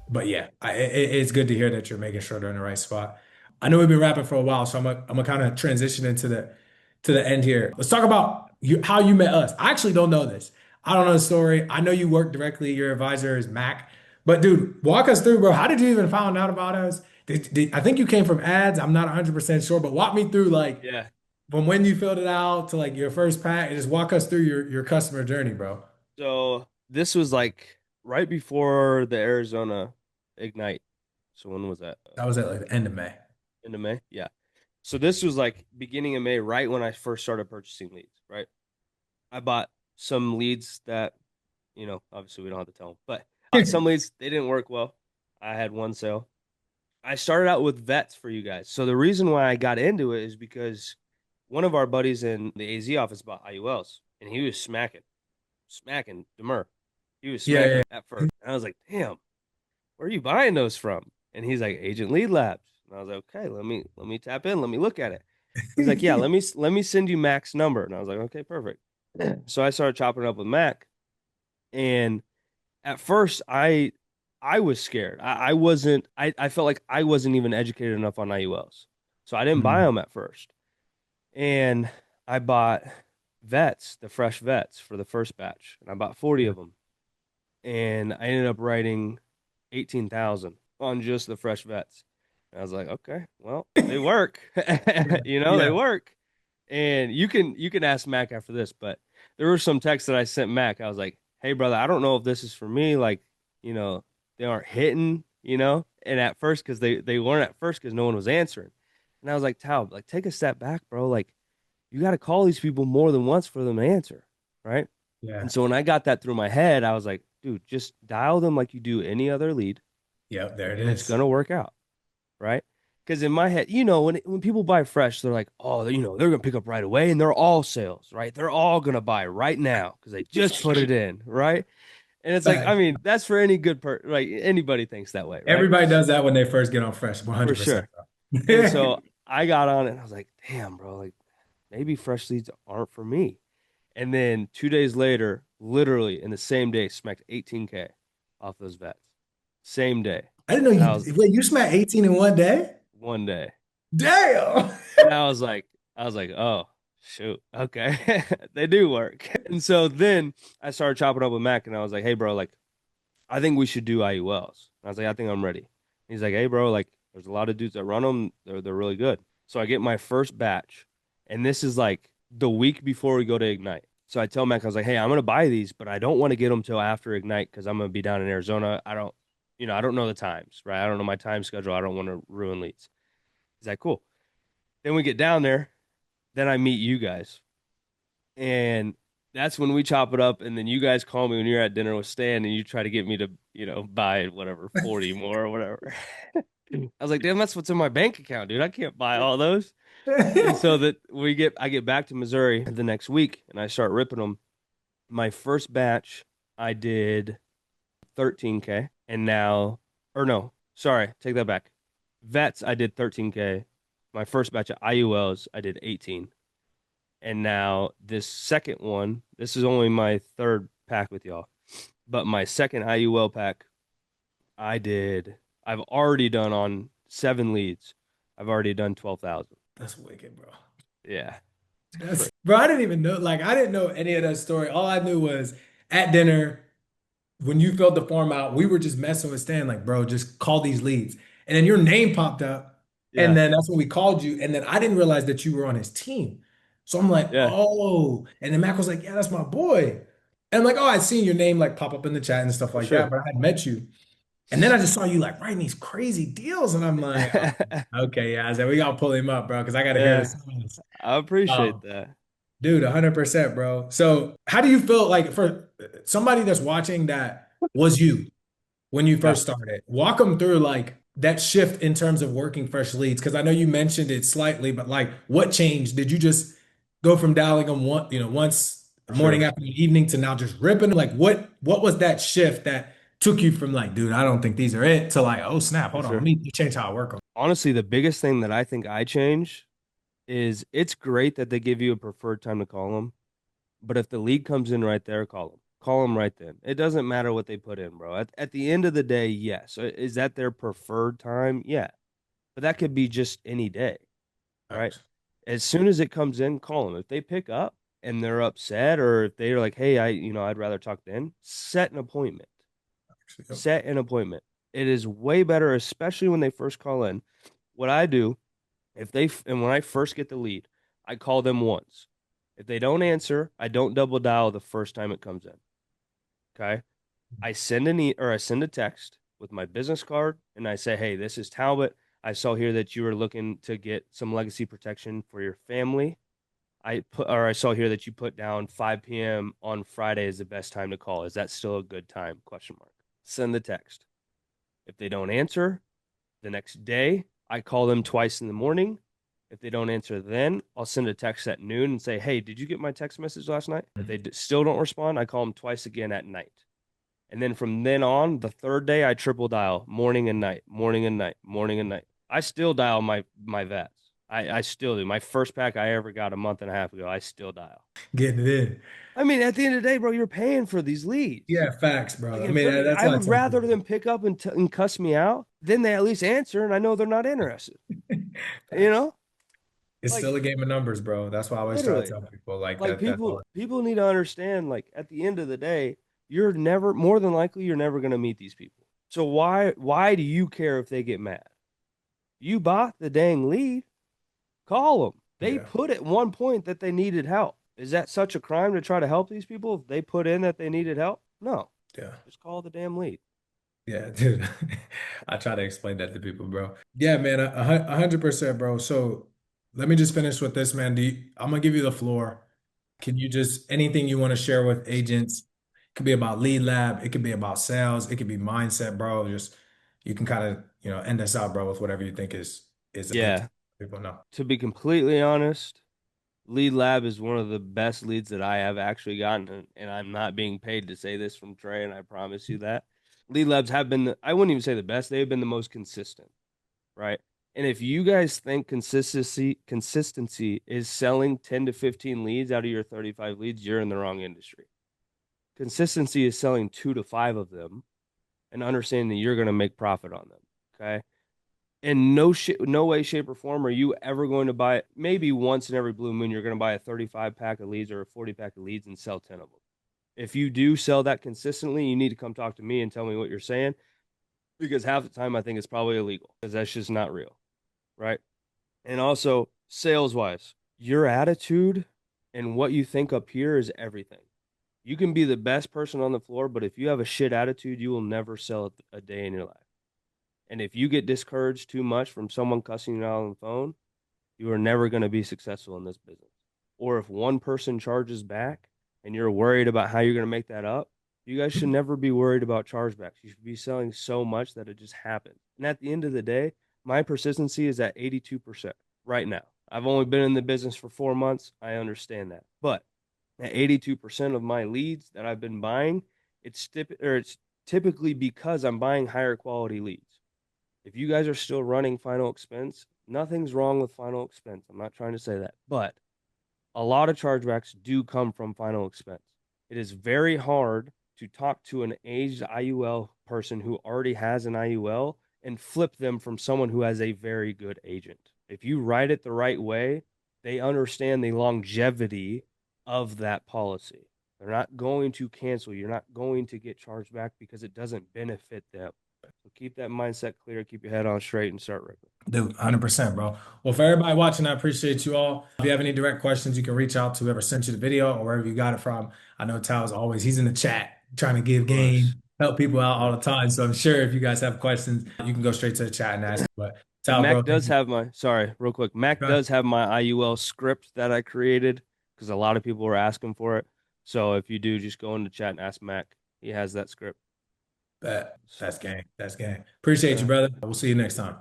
But yeah, it's good to hear that you're making sure they're in the right spot. I know we've been rapping for a while, so I'm gonna kind of transition into the end here. Let's talk about how you met us. I actually don't know this. I don't know the story. I know you work directly. Your advisor is Mac, but dude, walk us through, bro. How did you even find out about us? I think you came from ads. I'm not 100% sure, but walk me through like Yeah. from when you filled it out to like your first pack, and just walk us through your customer journey, bro. So this was like right before the Arizona Ignite. So when was that? That was at like the end of May. End of May? Yeah. So this was like beginning of May, right when I first started purchasing leads, right? I bought some leads that, obviously we don't have to tell them, but some leads, they didn't work well. I had one sale. I started out with vets for you guys. So the reason why I got into it is because one of our buddies in the AZ office bought IULs and he was smacking Demur. He was Yeah, smacking yeah, them at first. And I was like, damn, where are you buying those from? And he's like, Agent Lead Labs. And I was like, okay, let me tap in, let me look at it. He's like, yeah, yeah. let me send you Mac's number. And I was like, okay, perfect. So I started chopping it up with Mac. And at first I was scared. I wasn't I felt like I wasn't even educated enough on IULs. So I didn't buy Mm. them at first. And I bought vets, the fresh vets for the first batch. And I bought 40 Yeah. of them. And I ended up writing 18,000 on just the fresh vets. And I was like, okay, well, they work. They Yeah. work. And you can ask Mac after this, but there were some texts that I sent Mac. I was like, hey brother, I don't know if this is for me. Like, you know, they aren't hitting, and at first because they weren't at first because no one was answering. And I was like, Tal, like take a step back, bro. Like you got to call these people more than once for them to answer, right? Yeah. And so when I got that through my head, I was like, dude, just dial them like you do any other lead, Yep, there it and it's is. gonna work out, right? Because in my head, when people buy fresh, they're like, oh, they're gonna pick up right away, and they're all sales, right? They're all gonna buy right now because they just put it in, right? And it's like, I Facts. mean, that's for any good like anybody thinks that way, right? Everybody does that when they first get on Fresh, For 100%, sure. And bro. so I got on it, and I was like, damn, bro, like maybe fresh leads aren't for me. And then 2 days later, literally in the same day, smacked 18K off those vets. Same day. I didn't know And I was you wait, you smacked 18 in one day? one day. Damn. And I was like, oh, shoot. Okay. They do work. And so then I started chopping up with Mac and I was like, hey, bro, like, I think we should do IULs. And I was like, I think I'm ready. He's like, hey, bro, like, there's a lot of dudes that run them. They're really good. So I get my first batch, and this is like the week before we go to Ignite. So I tell Mac, I was like, hey, I'm gonna buy these, but I don't want to get them till after Ignite because I'm gonna be down in Arizona. I don't know the times, right? I don't know my time schedule. I don't want to ruin leads. He's like, cool. Then we get down there. Then I meet you guys, and that's when we chop it up. And then you guys call me when you're at dinner with Stan, and you try to get me to, buy whatever 40 more or whatever. I was like, damn, that's what's in my bank account, dude. I can't buy all those. And so that I get back to Missouri the next week and I start ripping them. My first batch, I did 13K. And now, or no, sorry, take that back. Vets, I did 13K. My first batch of IULs, I did 18. And now this second one, this is only my third pack with y'all. But my second IUL pack, I did, I've already done on 7 leads. I've already done 12,000. That's wicked, bro. Yeah. Bro, I didn't even know, like, I didn't know any of that story. All I knew was at dinner, when you filled the form out, we were just messing with Stan, like, bro, just call these leads. And then your name popped up. And Yeah. then that's when we called you. And then I didn't realize that you were on his team. So I'm like, Yeah. oh. And then Mac was like, yeah, that's my boy. And I'm like, oh, I'd seen your name like pop up in the chat and stuff For like that, sure. but I had met you. And then I just saw you like writing these crazy deals. And I'm like, oh, okay, yeah. I said, we gotta pull him up, bro, because I gotta hear the Yeah. sounds. I appreciate Um, that. Dude, 100%, bro. So, how do you feel like for somebody that's watching that was you when you Yeah. first started? Walk them through like that shift in terms of working fresh leads because I know you mentioned it slightly, but like what changed? Did you just go from dialing them once For morning, sure. afternoon, evening to now just ripping? Like what was that shift that took you from like, dude, I don't think these are it to like, oh snap, For hold on, let sure. me change how I work them. Honestly, the biggest thing that I think I change is it's great that they give you a preferred time to call them, but if the lead comes in right there, call them. call them right then. It doesn't matter what they put in, bro. At the end of the day, yes. Is that their preferred time? Yeah. But that could be just any day, right? Facts. As soon as it comes in, call them. If they pick up and they're upset, or if they're like, hey, I'd rather talk then, set an appointment. Yep. Set an appointment. It is way better, especially when they first call in. What I do, and when I first get the lead, I call them once. If they don't answer, I don't double dial the first time it comes in. Okay. I send a text with my business card and I say, hey, this is Talbot. I saw here that you were looking to get some legacy protection for your family. I saw here that you put down 5 p.m. on Friday is the best time to call. Is that still a good time? Question mark. Send the text. If they don't answer, the next day I call them twice in the morning. If they don't answer, then I'll send a text at noon and say, hey, did you get my text message last night? If they still don't respond, I call them twice again at night. And then from then on, the third day, I triple dial morning and night, morning and night, morning and night. I still dial my vets. I still do. My first pack I ever got a month and a half ago, I still dial. Getting it in. I mean, at the end of the day, bro, you're paying for these leads. Yeah, facts, Like bro. I if mean, they're, that's I why I would tell rather people. them pick up and cuss me out, then they at least answer, and I know they're not interested. You Facts. know, It's like still a game of numbers, bro. That's why I always try to literally, tell people like like that. That's all. people need to understand. Like at the end of the day, you're never more than likely you're never gonna meet these people. So why do you care if they get mad? You bought the dang lead. Call them. They Yeah, put at one point that they needed help. Is that such a crime to try to help these people if they put in that they needed help? No. yeah, Just call the damn lead. yeah, dude. I try to explain that to people, bro. Yeah, man, 100%, bro. So let me just finish with this, man. I'm gonna give you the floor. Can you just anything you want to share with agents? It could be about lead lab. It could be about sales. It could be mindset, bro. Just you can kind of end us out, bro, with whatever you think is a good thing Yeah. for people know. To be completely honest, Lead Lab is one of the best leads that I have actually gotten, and I'm not being paid to say this from Trey, and I promise you that. Lead Labs have been, I wouldn't even say the best, they've been the most consistent, right? And if you guys think consistency is selling 10 to 15 leads out of your 35 leads, you're in the wrong industry. Consistency is selling 2 to 5 of them and understanding that you're going to make profit on them. Okay. In no way, shape, or form are you ever going to buy it. Maybe once in every blue moon, you're going to buy a 35 pack of leads or a 40 pack of leads and sell 10 of them. If you do sell that consistently, you need to come talk to me and tell me what you're saying because half the time I think it's probably illegal because that's just not real. Right. And also, sales wise, your attitude and what you think up here is everything. You can be the best person on the floor, but if you have a shit attitude, you will never sell a day in your life. And if you get discouraged too much from someone cussing you out on the phone, you are never going to be successful in this business. Or if one person charges back and you're worried about how you're going to make that up, you guys should never be worried about chargebacks. You should be selling so much that it just happens. And at the end of the day, my persistency is at 82% right now. I've only been in the business for 4 months. I understand that. But at 82% of my leads that I've been buying, it's typically because I'm buying higher quality leads. If you guys are still running final expense, nothing's wrong with final expense. I'm not trying to say that, but a lot of chargebacks do come from final expense. It is very hard to talk to an aged IUL person who already has an IUL and flip them from someone who has a very good agent. If you write it the right way, they understand the longevity of that policy. They're not going to cancel. You're not going to get charged back because it doesn't benefit them. So keep that mindset clear, keep your head on straight, and start ripping. Dude, 100%, bro. Well, for everybody watching, I appreciate you all. If you have any direct questions, you can reach out to whoever sent you the video or wherever you got it from. I know Tal's always, he's in the chat trying to give Of course. game, help people Of out all the course. time. So I'm sure if you guys have questions, you can go straight to the chat and ask. But And Tal, bro, Mac thank does you. have my, sorry, real quick. Mac Okay. does have my IUL script that I created because a lot of people were asking for it. So if you do, just go in the chat and ask Mac. He has that script. Bet. That's So, gang. That's gang. yes, Appreciate you, sir. brother. We'll see you next time.